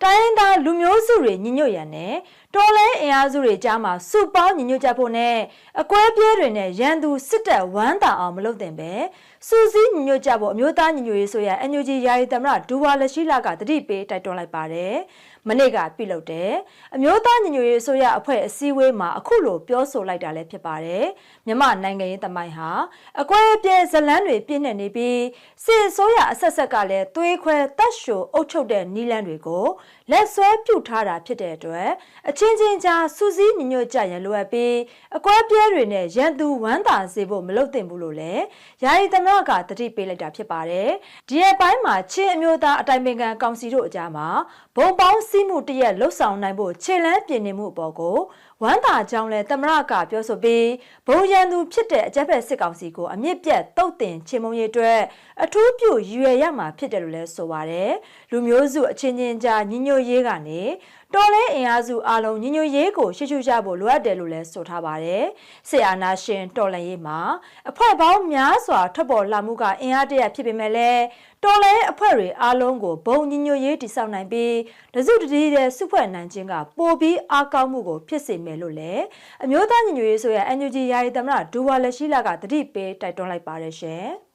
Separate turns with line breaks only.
တိုင်းသားလူမျိုးစုတွေညီညွတ်ရန်နဲ့တော်လဲအင်အားစုတွေကြားမှာစုပေါင်းညီညွတ်ကြဖို့နဲ့အကွဲပြဲတွေနဲ့ရန်သူစစ်တပ်ဝမ်းတာအောင်မလုပ်သင့်ပဲစူးစီးညီညွတ်ကြဖို့အမျိုးသားညီညွတ်ရေးဆိုရ NUG ယာယီသမ္မတဒူဝါလက်ရှိလာကတတိပေးတိုက်တွန်းလိုက်ပါတယ်မနေ့ကပြုလုပ်တဲ့အမျိုးသားညီညွတ်ရေးဆိုရအဖွဲ့အစည်းအဝေးမှာအခုလိုပြောဆိုလိုက်တာလည်းဖြစ်ပါတယ်မြန်မာနိုင်ငံရေးသမိုင်းဟာအကွဲပြဲဇလန်းတွေပြည့်နှက်နေပြီးစစ်အစိုးရအဆက်ဆက်ကလည်းသွေးခွဲတက်ရှို့အုပ်ချုပ်တဲ့နီလန်းတွေကိုလက်ဆွဲပြုတ်ထားတာဖြစ်တဲ့အတွက်အချင်းချင်းကြားစူးစီးညီညွတ်ကြရန်လိုအပ်ပြီးအကွဲပြဲတွေနဲ့ရန်သူဝမ်းသာစေဖို့မလုပ်သင့်ဘူးလို့လည်းယာယီသမ္မတကတတိပေးလိုက်တာဖြစ်ပါတယ်ဒီအပိုင်းမှာချင်းအမျိုးသားအတိုင်ပင်ခံကောင်စီတို့အကြားမှာဘုံပေါင်းစည်းမှုတရက်လှုပ်ဆောင်နိုင်ဖို့ခြေလှမ်းပြင်နေမှုအပေါ်ကိုဝမ်းသာကြောင်းလဲသမ္မတကပြောဆိုပြီးဘုံရန်သူဖြစ်တဲ့အကြမ်းဖက်စစ်ကောင်စီကိုအမြင့်ပြတ်တုတ်တင်ချေမှုန်းရေးအတွက်အထူးပြုရွယ်ရမှာဖြစ်တယ်လို့လဲဆိုပါတယ်လူမျိုးစုအချင်းချင်းကြားညီညွတ်ရေးကနေတော်လဲအင်အားစုအလုံးညီညွတ်ရေးကိုရှေ့ရှုကြဖို့လိုအပ်တယ်လို့လဲဆိုထားပါတယ်ဆေအာနာရှင်တော်လှန်ရေးမှာအဖွဲ့ပေါင်းများစွာထွက်ပေါ်လာမှုကအင်အားတရဖြစ်ပေမဲ့လဲတော်လဲအဖွဲ့တွေအလုံးကိုဘုံညီညွတ်ရေးတည်ဆောက်နိုင်ပြီးတစုတည်းတဲ့စုဖွဲ့နိုင်ခြင်းကပိုပြီးအားကောင်းမှုကိုဖြစ်စေမယ်လို့လဲအမျိုးသားညီညွတ်ရေးဆိုရ NUG ယာယီသမ္မတဒူဝါလက်ရှိလာကတတိပေးတိုက်တွန်းလိုက်ပါတယ်ရှင်